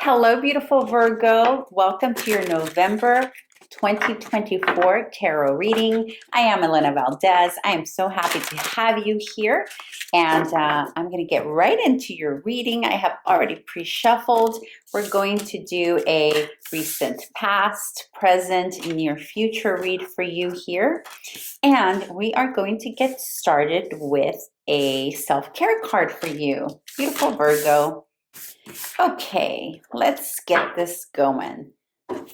Hello, beautiful Virgo. Welcome to your November 2024 tarot reading. I am Elena Valdez. I am so happy to have you here. And I'm going to get right into your reading. I have already pre-shuffled. We're going to do a recent past, present, near future read for you here. And we are going to get started with a self-care card for you. Beautiful Virgo. Okay, let's get this going.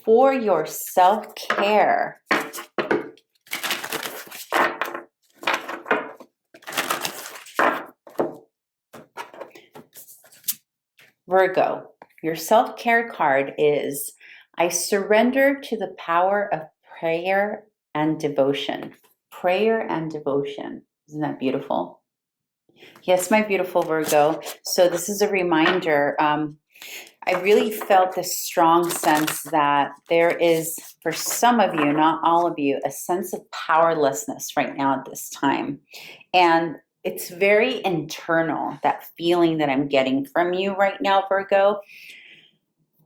For your self-care, Virgo, your self-care card is, I surrender to the power of prayer and devotion. Prayer and devotion. Isn't that beautiful? Yes, my beautiful Virgo. So this is a reminder. I really felt this strong sense that there is, for some of you, not all of you, a sense of powerlessness right now at this time. And it's very internal, that feeling that I'm getting from you right now, Virgo.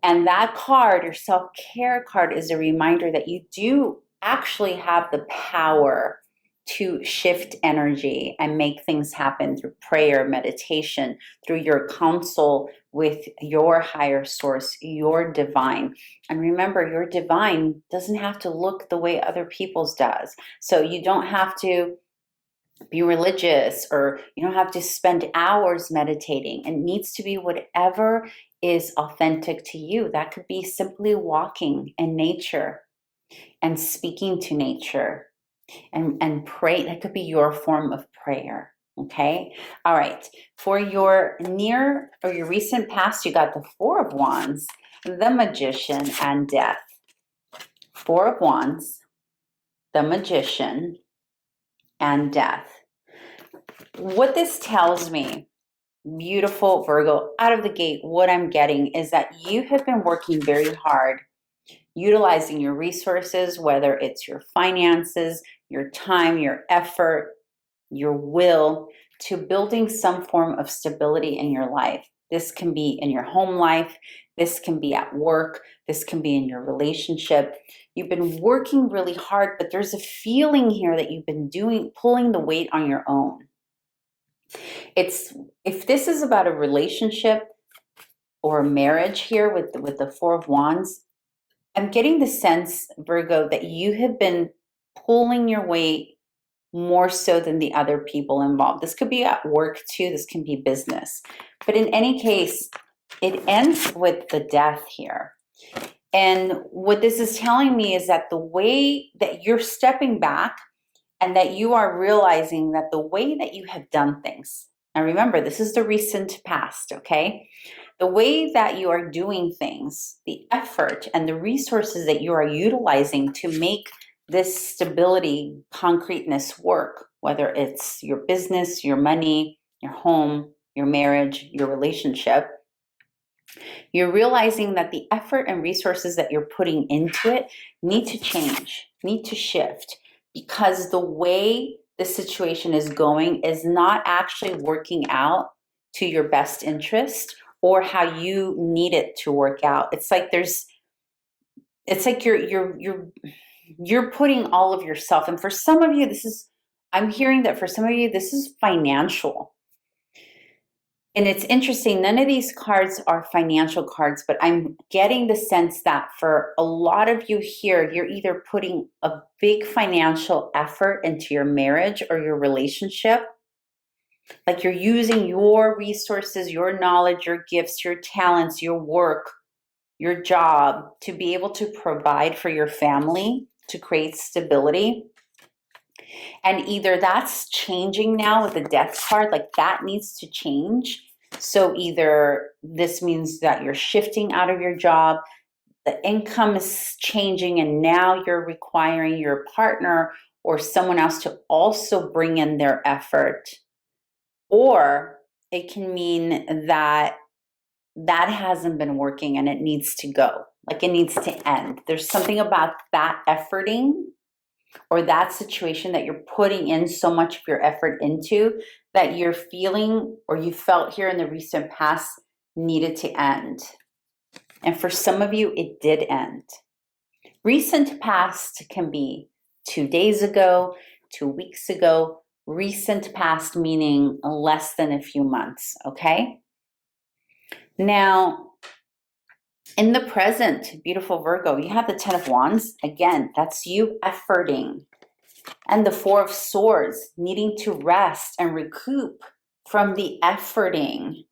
And that card, your self-care card, is a reminder that you do actually have the power to shift energy and make things happen through prayer, meditation, through your counsel with your higher source, your divine. And remember, your divine doesn't have to look the way other people's does. So you don't have to be religious, or you don't have to spend hours meditating. It needs to be whatever is authentic to you. That could be simply walking in nature and speaking to nature. And pray. That could be your form of prayer. Okay. All right. For your near or your recent past, you got the Four of Wands, the Magician, and Death. Four of Wands, the Magician, and Death. What this tells me, beautiful Virgo, out of the gate, what I'm getting is that you have been working very hard, utilizing your resources, whether it's your finances, your time, your effort, your will, to building some form of stability in your life. This can be in your home life. This can be at work. This can be in your relationship. You've been working really hard, but there's a feeling here that you've been pulling the weight on your own. If this is about a relationship or a marriage here with the Four of Wands, I'm getting the sense, Virgo, that you have been pulling your weight more so than the other people involved. This could be at work too. This can be business. But in any case, it ends with the Death here. And what this is telling me is that the way that you're stepping back and that you are realizing that the way that you have done things, and remember, this is the recent past, okay? The way that you are doing things, the effort and the resources that you are utilizing to make this stability, concreteness work, whether it's your business, your money, your home, your marriage, your relationship, you're realizing that the effort and resources that you're putting into it need to change, need to shift, because the way the situation is going is not actually working out to your best interest or how you need it to work out. It's like you're putting all of yourself, and for some of you, I'm hearing that for some of you, this is financial. And it's interesting, none of these cards are financial cards, but I'm getting the sense that for a lot of you here, you're either putting a big financial effort into your marriage or your relationship. Like you're using your resources, your knowledge, your gifts, your talents, your work, your job to be able to provide for your family, to create stability. And either that's changing now with the Death card, like that needs to change. So either this means that you're shifting out of your job, the income is changing, and now you're requiring your partner or someone else to also bring in their effort. Or it can mean that that hasn't been working and it needs to go. Like it needs to end. There's something about that efforting or that situation that you're putting in so much of your effort into that you're feeling or you felt here in the recent past needed to end. And for some of you, it did end. Recent past can be 2 days ago, 2 weeks ago. Recent past meaning less than a few months, okay? Now, in the present, beautiful Virgo, you have the 10 of Wands. Again, that's you efforting. And the 4 of Swords, needing to rest and recoup from the efforting.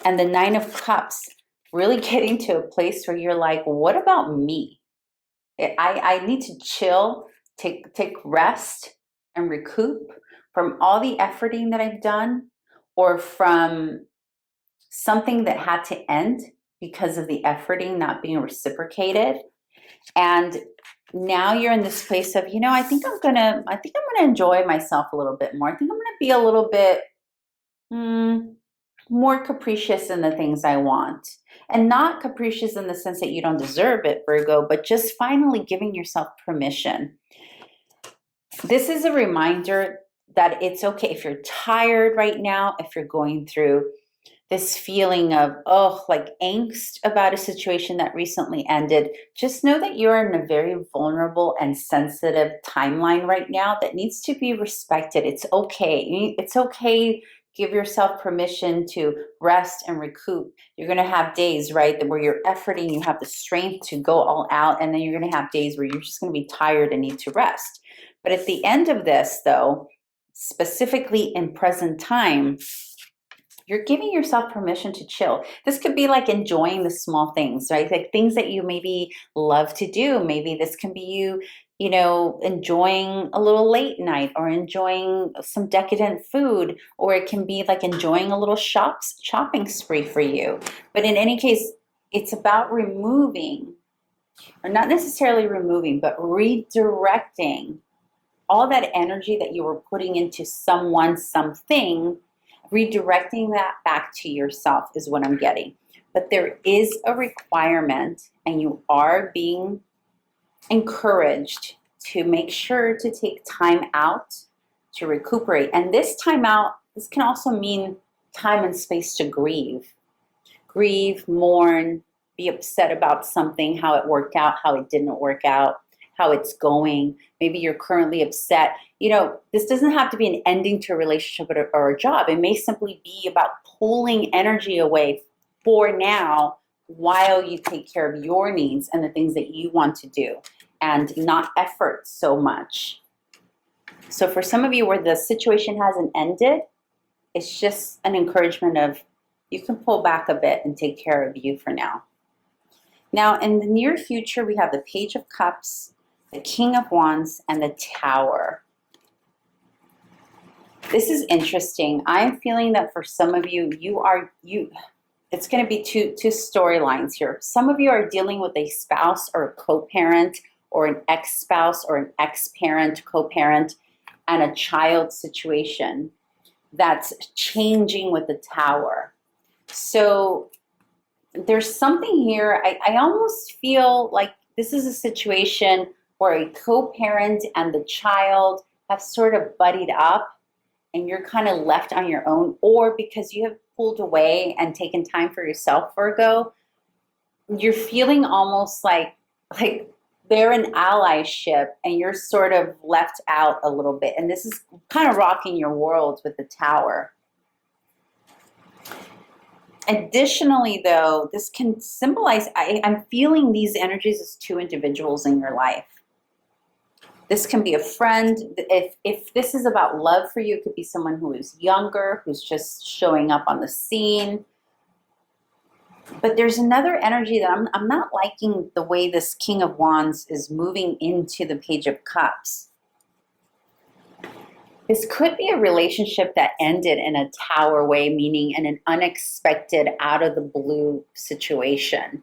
And the 9 of Cups, really getting to a place where you're like, what about me? I need to chill, take rest and recoup from all the efforting that I've done, or from something that had to end because of the efforting not being reciprocated. And now you're in this place of, I think I'm gonna enjoy myself a little bit more. I think I'm gonna be a little bit more capricious in the things I want. And not capricious in the sense that you don't deserve it, Virgo, but just finally giving yourself permission. This is a reminder that it's okay if you're tired right now, if you're going through this feeling of, like angst about a situation that recently ended. Just know that you're in a very vulnerable and sensitive timeline right now that needs to be respected. It's okay. It's okay. Give yourself permission to rest and recoup. You're going to have days, right, where you're efforting, you have the strength to go all out, and then you're going to have days where you're just going to be tired and need to rest. But at the end of this, though, specifically in present time, you're giving yourself permission to chill. This could be like enjoying the small things, right? Like things that you maybe love to do. Maybe this can be you, enjoying a little late night, or enjoying some decadent food, or it can be like enjoying a little shopping spree for you. But in any case, it's about removing, or not necessarily removing, but redirecting all that energy that you were putting into someone, something. Redirecting that back to yourself is what I'm getting. But there is a requirement, and you are being encouraged to make sure to take time out to recuperate. And this time out, this can also mean time and space to grieve. Grieve, mourn, be upset about something, how it worked out, how it didn't work out, how it's going. Maybe you're currently upset. This doesn't have to be an ending to a relationship or a job. It may simply be about pulling energy away for now while you take care of your needs and the things that you want to do, and not effort so much. So for some of you where the situation hasn't ended, it's just an encouragement of you can pull back a bit and take care of you for now. Now, in the near future, we have the Page of Cups, the King of Wands, and the Tower. This is interesting. I'm feeling that for some of you, it's going to be two storylines here. Some of you are dealing with a spouse or a co-parent, or an ex-spouse or an ex-parent, co-parent, and a child situation that's changing with the Tower. So there's something here. I almost feel like this is a situation where a co-parent and the child have sort of buddied up, and you're kind of left on your own, or because you have pulled away and taken time for yourself, Virgo, you're feeling almost like they're an allyship and you're sort of left out a little bit. And this is kind of rocking your world with the Tower. Additionally, though, this can symbolize, I'm feeling these energies as two individuals in your life. This can be a friend. If this is about love for you, it could be someone who is younger, who's just showing up on the scene. But there's another energy that I'm not liking the way this King of Wands is moving into the Page of Cups. This could be a relationship that ended in a Tower way, meaning in an unexpected, out of the blue situation.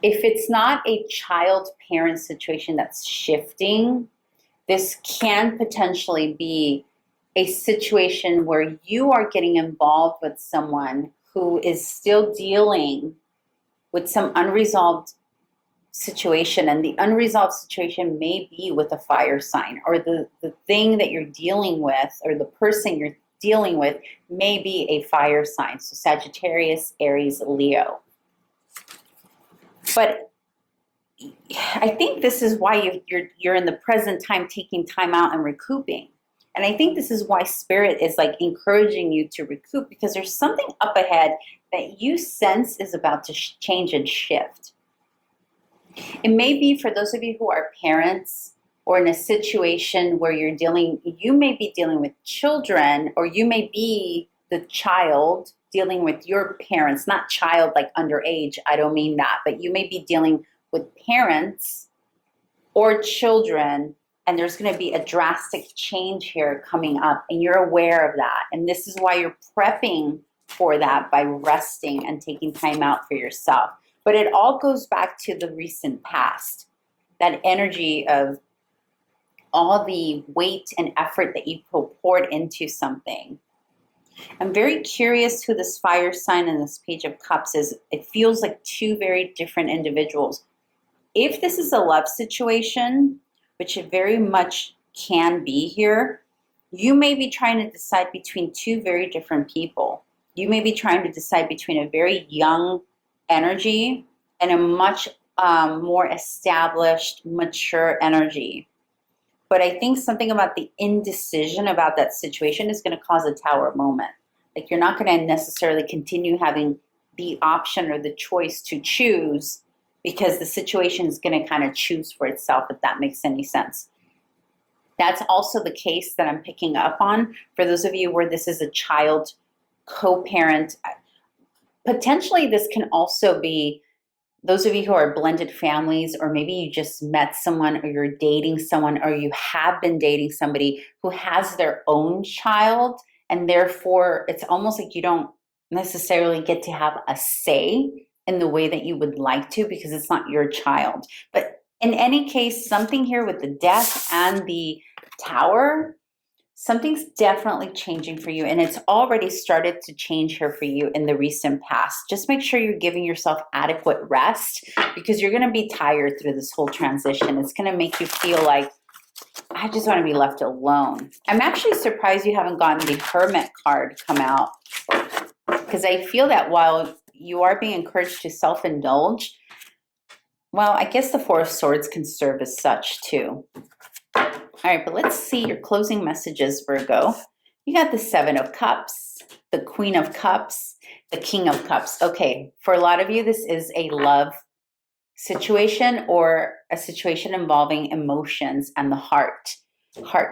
If it's not a child-parent situation that's shifting, this can potentially be a situation where you are getting involved with someone who is still dealing with some unresolved situation, and the unresolved situation may be with a fire sign, or the thing that you're dealing with, or the person you're dealing with may be a fire sign. So Sagittarius, Aries, Leo. But I think this is why you're in the present time taking time out and recouping. And I think this is why Spirit is like encouraging you to recoup, because there's something up ahead that you sense is about to change and shift. It may be for those of you who are parents, or in a situation where you may be dealing with children, or you may be the child dealing with your parents, not child like underage, I don't mean that, but you may be dealing with parents or children, and there's going to be a drastic change here coming up, and you're aware of that. And this is why you're prepping for that by resting and taking time out for yourself. But it all goes back to the recent past, that energy of all the weight and effort that you poured into something. I'm very curious who this fire sign and this Page of Cups is. It feels like two very different individuals. If this is a love situation, which it very much can be here, you may be trying to decide between two very different people. You may be trying to decide between a very young energy and a much more established, mature energy. But I think something about the indecision about that situation is going to cause a tower moment. Like, you're not going to necessarily continue having the option or the choice to choose, because the situation is going to kind of choose for itself, if that makes any sense. That's also the case that I'm picking up on for those of you where this is a child co-parent. Potentially this can also be those of you who are blended families, or maybe you just met someone, or you're dating someone, or you have been dating somebody who has their own child, and therefore it's almost like you don't necessarily get to have a say in the way that you would like to, because it's not your child. But in any case, something here with the Death and the Tower, something's definitely changing for you, and it's already started to change here for you in the recent past. Just make sure you're giving yourself adequate rest, because you're going to be tired through this whole transition. It's going to make you feel like, I just want to be left alone. I'm actually surprised you haven't gotten the Hermit card come out, because I feel that while you are being encouraged to self-indulge, well, I guess the Four of Swords can serve as such too. All right, but let's see your closing messages, Virgo. You got the Seven of Cups, the Queen of Cups, the King of Cups. Okay, for a lot of you, this is a love situation, or a situation involving emotions and the heart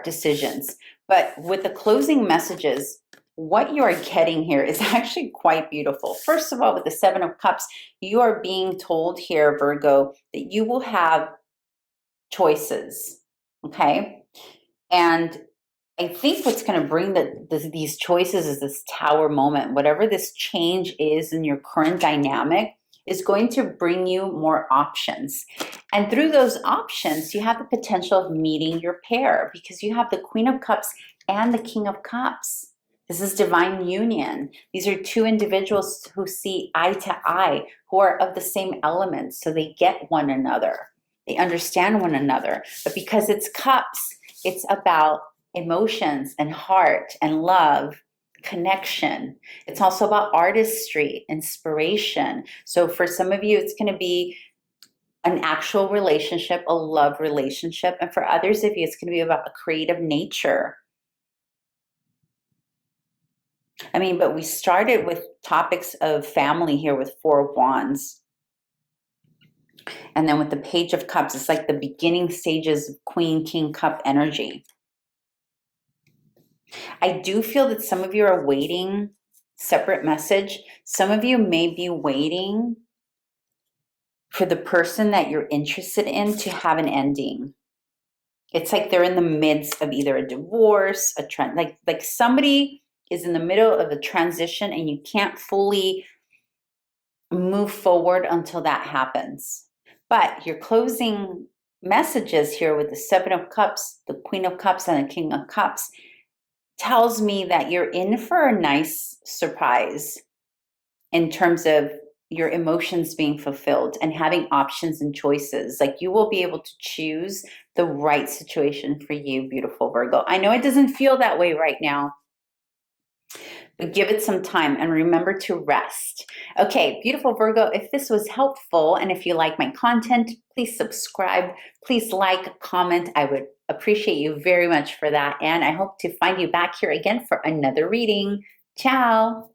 decisions. But with the closing messages, what you are getting here is actually quite beautiful. First of all, with the Seven of Cups, you are being told here, Virgo, that you will have choices, okay? And I think what's going to bring these choices is this Tower moment. Whatever this change is in your current dynamic is going to bring you more options. And through those options, you have the potential of meeting your pair, because you have the Queen of Cups and the King of Cups. This is divine union. These are two individuals who see eye to eye, who are of the same element, so they get one another. They understand one another. But because it's cups, it's about emotions and heart and love, connection. It's also about artistry, inspiration. So for some of you, it's going to be an actual relationship, a love relationship. And for others of you, it's going to be about a creative nature. I mean, but we started with topics of family here with Four of Wands. And then with the Page of Cups, it's like the beginning stages of Queen, King, Cup energy. I do feel that some of you are waiting, separate message. Some of you may be waiting for the person that you're interested in to have an ending. It's like they're in the midst of either a divorce, like somebody is in the middle of a transition, and you can't fully move forward until that happens. But your closing messages here with the Seven of Cups, the Queen of Cups, and the King of Cups tells me that you're in for a nice surprise in terms of your emotions being fulfilled and having options and choices. Like, you will be able to choose the right situation for you, beautiful Virgo. I know it doesn't feel that way right now, But give it some time and remember to rest. Okay, beautiful Virgo, if this was helpful and if you like my content, please subscribe, please like, comment. I would appreciate you very much for that. And I hope to find you back here again for another reading. Ciao.